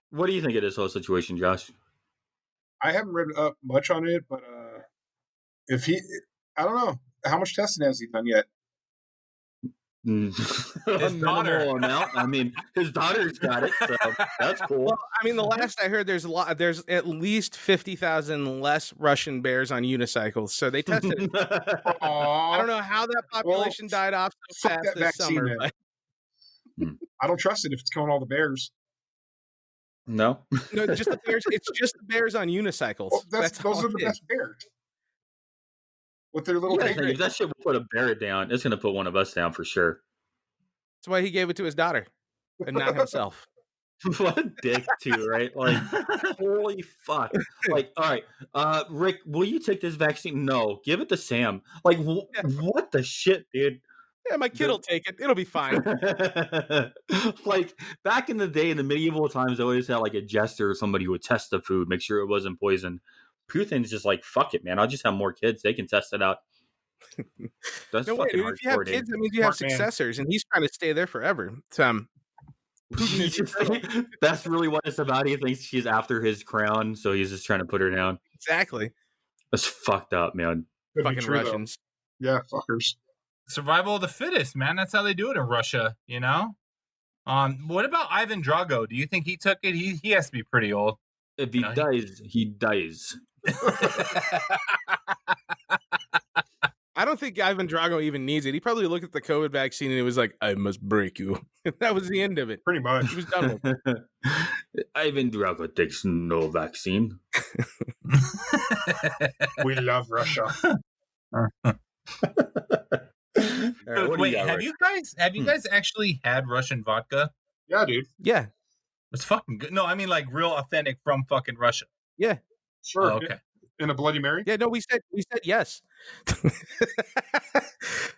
what do you think of this whole situation, Josh? I haven't read up much on it, but I don't know how much testing has he done yet. His daughter. Amount. I mean, his daughter's got it, so that's cool. Well, I mean, the last I heard, there's at least 50,000 less Russian bears on unicycles, so they tested it. I don't know how that population died off so fast this summer. But... I don't trust it if it's killing all the bears. No, just the bears. It's just the bears on unicycles. Well, those are the best bears. With their little if that shit will put a bear down, it's going to put one of us down for sure. That's why he gave it to his daughter and not himself. What a dick, too, right? Like, holy fuck. Like, all right, Rick, will you take this vaccine? No, give it to Sam. Like, what the shit, dude? Yeah, my kid will take it. It'll be fine. Like, back in the day, in the medieval times, they always had, like, a jester or somebody who would test the food, make sure it wasn't poison. Putin's just like, fuck it, man. I'll just have more kids. They can test it out. That's no way, dude. If you have kids, that means you have successors, and he's trying to stay there forever. So, that's really what it's about. He thinks she's after his crown, so he's just trying to put her down. Exactly. That's fucked up, man. Fucking Russians. Though. Yeah, fuckers. Survival of the fittest, man. That's how they do it in Russia, you know? What about Ivan Drago? Do you think he took it? He has to be pretty old. If he dies, he dies. I don't think Ivan Drago even needs it. He probably looked at the COVID vaccine and it was like, I must break you. That was the end of it. Pretty much. He was done with it. Ivan Drago takes no vaccine. We love Russia. Right, wait, have you guys actually had Russian vodka? Yeah, dude. Yeah. It's fucking good. No, I mean like real authentic from fucking Russia. Yeah. Sure. Oh, okay. In a Bloody Mary? Yeah, no, we said yes.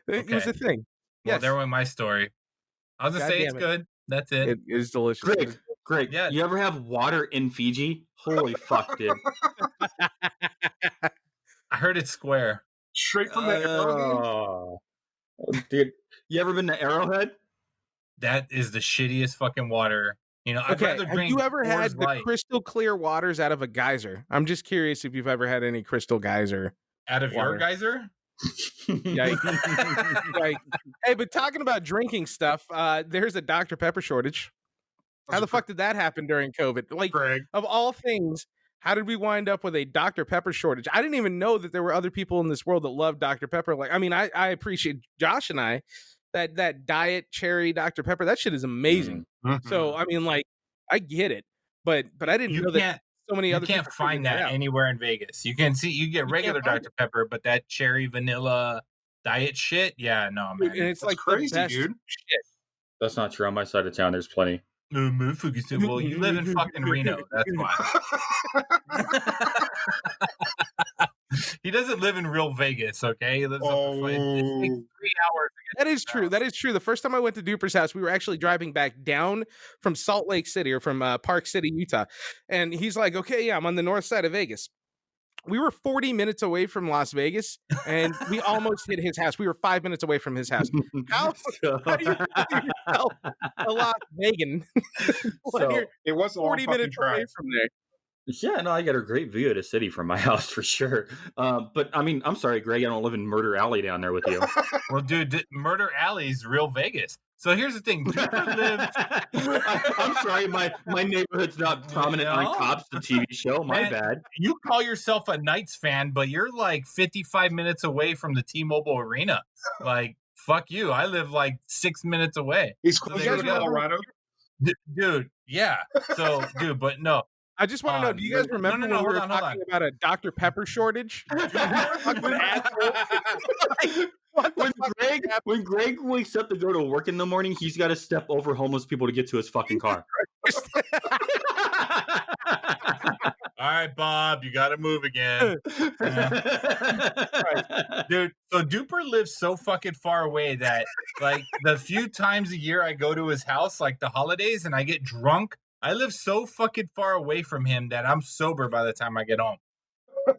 It was a thing. Well, Yes. there went my story. I'll just say it's good. That's it. It is delicious. Greg, Yeah. You ever have water in Fiji? Holy fuck, dude. I heard it's square. Straight from the Arrowhead? Dude, you ever been to Arrowhead? That is the shittiest fucking water. You know, I'd Okay, rather have drink you ever had Coors the Light. crystal clear waters out of a geyser? I'm just curious if you've ever had any crystal geyser. Out of water. your geyser? Right. Hey, but talking about drinking stuff, there's a Dr. Pepper shortage. How the fuck did that happen during COVID? Like, Greg. of all things, how did we wind up with a Dr. Pepper shortage? I didn't even know that there were other people in this world that love Dr. Pepper. Like, I mean, I appreciate Josh and I, that diet cherry Dr. Pepper. That shit is amazing. Mm-hmm. So, I mean, like, I get it, but I didn't know that so many other people people find that anywhere in Vegas. You can see you get regular Dr. Pepper, but that cherry vanilla diet shit, yeah, no, man. And it's That's like crazy, the best dude. shit. That's not true. On my side of town, there's plenty. Well, you live in fucking Reno. That's why. He doesn't live in real Vegas, okay? He lives up it takes 3 hours. That is true. That is true. The first time I went to Duper's house, we were actually driving back down from Salt Lake City or from Park City, Utah. And he's like, okay, yeah, I'm on the north side of Vegas. We were 40 minutes away from Las Vegas, and we almost hit his house. We were 5 minutes away from his house. How do you consider yourself a Las Vegan when you're it was 40 minutes away from there? Yeah, no, I got a great view of the city from my house for sure. But I mean, I'm sorry, Greg, I don't live in Murder Alley down there with you. Well, dude, Murder Alley's real Vegas. So here's the thing. Duper lives... I'm sorry, my neighborhood's not prominent on Cops, the TV show. My bad. You call yourself a Knights fan, but you're like 55 minutes away from the T-Mobile Arena. Like, fuck you. I live like 6 minutes away. He's closer to Colorado. Dude, yeah. So, dude, but no. I just want to know, do you guys remember when we were hold talking about a Dr. Pepper shortage? When Greg wakes up to go to work in the morning, he's got to step over homeless people to get to his fucking car. All right, Bob, you got to move again. Dude, so Duper lives so fucking far away that, like, the few times a year I go to his house, like the holidays, and I get drunk, I live so fucking far away from him that I'm sober by the time I get home.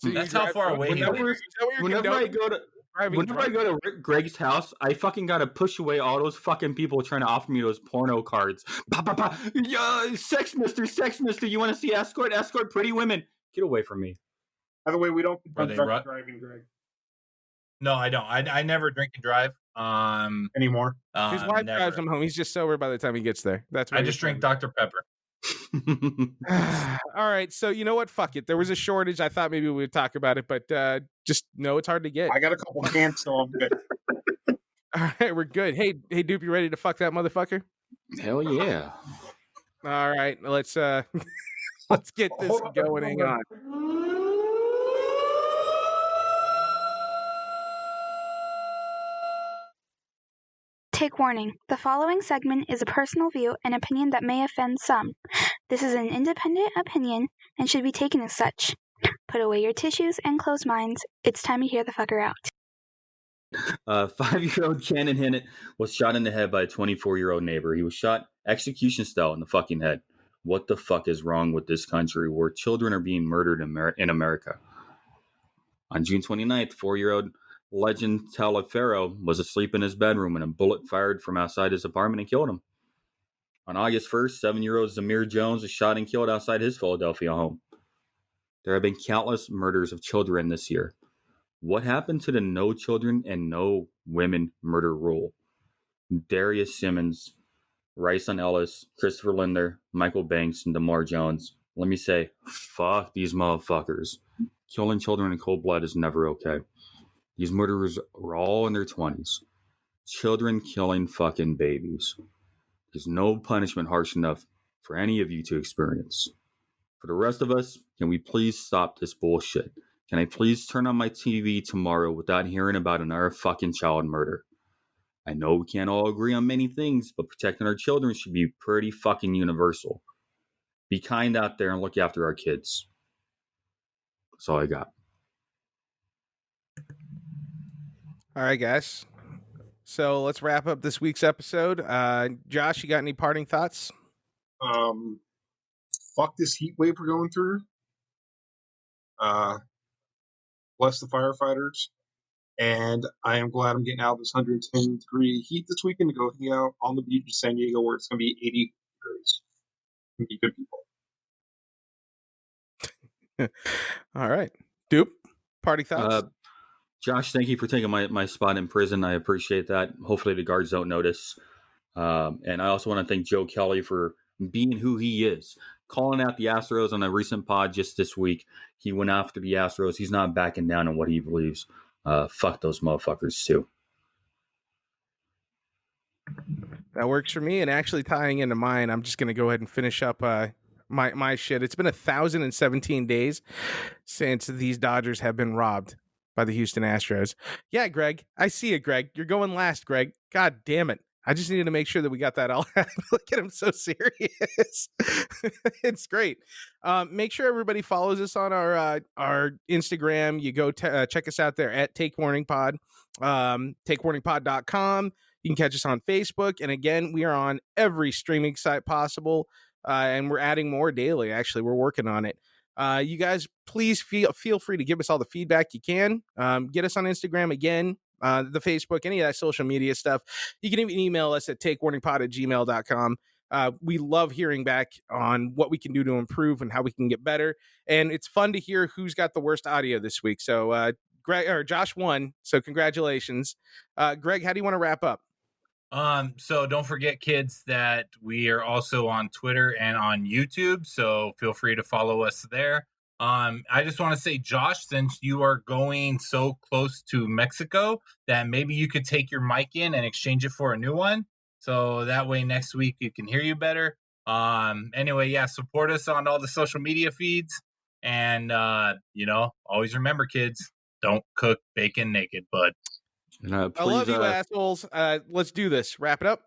That's how far away he lives. Whenever I go to Greg's house, I fucking gotta push away all those fucking people trying to offer me those porno cards. Sex mister, you want to see escort pretty women? Get away from me. By the way, we don't Are they driving, Greg. No, I don't. I never drink and drive. Anymore. His wife drives him home. He's just sober by the time he gets there. That's what I just drink Dr. Pepper. All right, so you know what? Fuck it. There was a shortage. I thought maybe we would talk about it, but just know it's hard to get. I got a couple cans, so I'm good. All right, we're good. Hey, Dupe, you ready to fuck that motherfucker? Hell yeah. All right, let's let's get this going. Hang on. Take warning. The following segment is a personal view and opinion that may offend some. This is an independent opinion and should be taken as such. Put away your tissues and closed minds. It's time to hear the fucker out. 5-year-old Cannon Hinnett was shot in the head by a 24-year-old neighbor. He was shot execution style in the fucking head. What the fuck is wrong with this country where children are being murdered in America? On June 29th, 4-year-old Legend Taliaferro was asleep in his bedroom when a bullet fired from outside his apartment and killed him. On August 1st, 7-year-old Zamir Jones was shot and killed outside his Philadelphia home. There have been countless murders of children this year. What happened to the no children and no women murder rule? Darius Simmons, Ryson Ellis, Christopher Linder, Michael Banks, and DeMar Jones. Let me say, fuck these motherfuckers. Killing children in cold blood is never okay. These murderers are all in their 20s. Children killing fucking babies. There's no punishment harsh enough for any of you to experience. For the rest of us, can we please stop this bullshit? Can I please turn on my TV tomorrow without hearing about another fucking child murder? I know we can't all agree on many things, but protecting our children should be pretty fucking universal. Be kind out there and look after our kids. That's all I got. All right, guys. So let's wrap up this week's episode. Josh, you got any parting thoughts? Fuck this heat wave we're going through. Bless the firefighters. And I am glad I'm getting out of this 110-degree heat this weekend to go hang out on the beach in San Diego where it's going to be 80 degrees. And be good people. All right. Dupe, parting thoughts? Josh, thank you for taking my spot in prison. I appreciate that. Hopefully the guards don't notice. And I also want to thank Joe Kelly for being who he is. Calling out the Astros on a recent pod just this week. He went after the Astros. He's not backing down on what he believes. Fuck those motherfuckers too. That works for me. And actually tying into mine, I'm just going to go ahead and finish up my shit. It's been 1,017 days since these Dodgers have been robbed by the Houston Astros. Yeah, Greg. I see it, Greg. You're going last, Greg. God damn it. I just needed to make sure that we got that all out. Look at him so serious. It's great. Make sure everybody follows us on our Instagram. You go check us out there at Take Warning Pod, takewarningpod.com. You can catch us on Facebook. And again, we are on every streaming site possible. And we're adding more daily. Actually, we're working on it. You guys, please feel free to give us all the feedback you can. Get us on Instagram again, the Facebook, any of that social media stuff. You can even email us at takewarningpod@gmail.com. We love hearing back on what we can do to improve and how we can get better. And it's fun to hear who's got the worst audio this week. So Greg or Josh won. So congratulations. Greg, how do you want to wrap up? So don't forget, kids, that we are also on Twitter and on YouTube. So feel free to follow us there. I just want to say, Josh, since you are going so close to Mexico, that maybe you could take your mic in and exchange it for a new one. So that way next week you can hear you better. Anyway, yeah, support us on all the social media feeds. And, always remember, kids, don't cook bacon naked, bud. And, I please, love you, assholes. Let's do this. Wrap it up.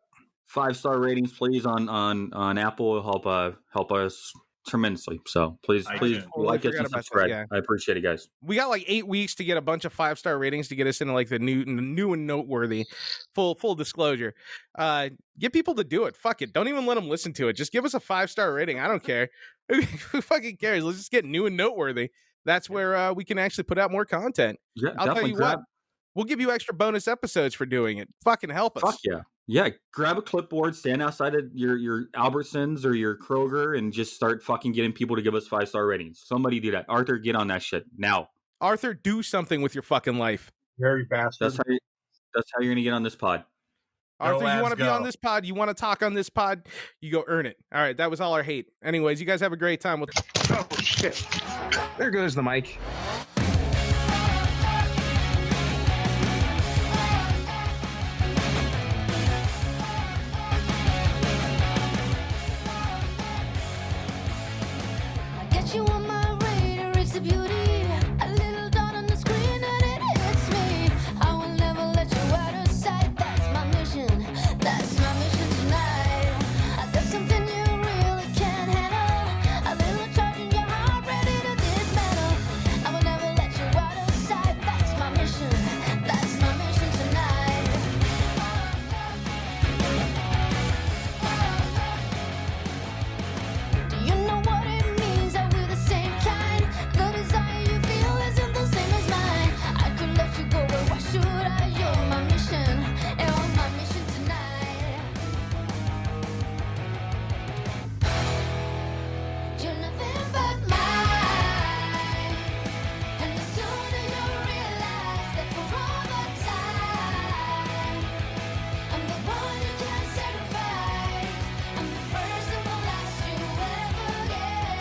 5-star ratings, please, on Apple will help us tremendously. So please iTunes. like us Forgot and about that, subscribe. yeah. I appreciate it, guys. We got like 8 weeks to get a bunch of 5-star ratings to get us into like the new and noteworthy. Full disclosure. Get people to do it. Fuck it. Don't even let them listen to it. Just give us a 5-star rating. I don't care. Who fucking cares? Let's just get new and noteworthy. That's where we can actually put out more content. Yeah, I'll tell definitely you what. We'll give you extra bonus episodes for doing it. Fucking help us. Fuck yeah. Yeah, grab a clipboard, stand outside of your Albertsons or your Kroger, and just start fucking getting people to give us 5-star ratings. Somebody do that. Arthur, get on that shit now. Arthur, do something with your fucking life. Very bastard. That's how you're gonna get on this pod. Arthur, you want to be on this pod? You want to talk on this pod? You go earn it. All right, that was all our hate. Anyways, you guys have a great time with. Oh shit! There goes the mic. You on my radar, it's a beauty. A little dot on the screen and it hits me. I will never let you out of sight. That's my mission. That's my mission tonight. There's something you really can't handle. A little charge in your heart, ready to dismantle. I will never let you out of sight. That's my mission. That's my mission tonight. Do you know what it means that we're the same kind? The desire you feel isn't the same as mine. I could let you go, but why should I? You're my mission. You're my mission tonight. You're nothing but mine. And the sooner you realize that for all the time, I'm the one you can't sacrifice. I'm the first and the last you ever get.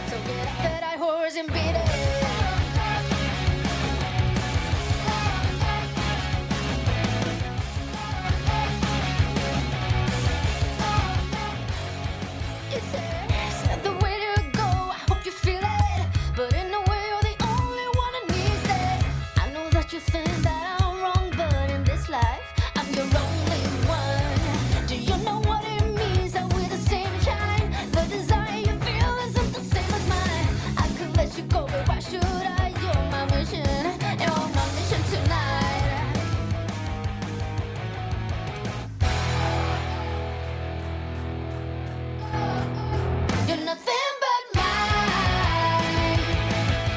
So get up that high horse and beat it. It's not the way to go. I hope you feel it, but in a way you're the only one that needs it. I know that you think that I'm wrong, but in this life I'm your only one. Do you know what it means that we're the same kind? The desire you feel isn't the same as mine. I could let you go, but why should I? You're my mission. You're my mission tonight. You're nothing but mine.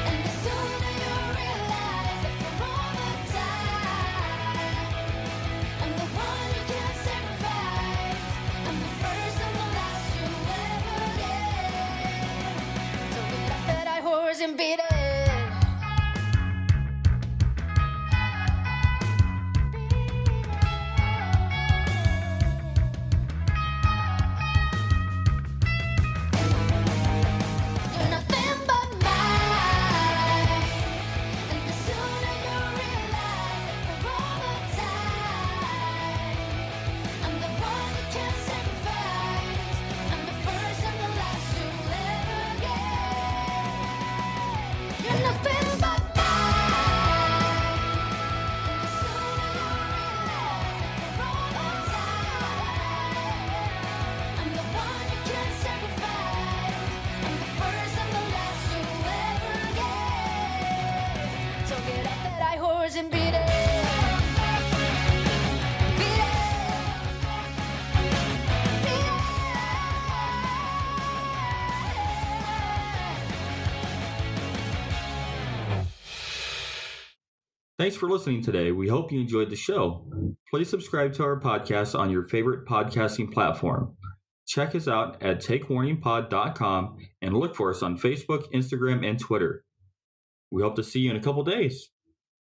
And the sooner you realize that for all the time, I'm the one you can't sacrifice. I'm the first and the last you ever get. So get off that high horse and beat it. You're nothing but mine. And the sooner you realize that for all the time, I'm the one you can't sacrifice. I'm the first and the last you ever get. You're nothing but mine. And the sooner you realize that for all the time, I'm the one you can't sacrifice. I'm the first and the last you ever get. So get off that high horse and beat it. Beat it. Beat it. Thanks for listening today. We hope you enjoyed the show. Please subscribe to our podcast on your favorite podcasting platform. Check us out at takewarningpod.com and look for us on Facebook, Instagram, and Twitter. We hope to see you in a couple days.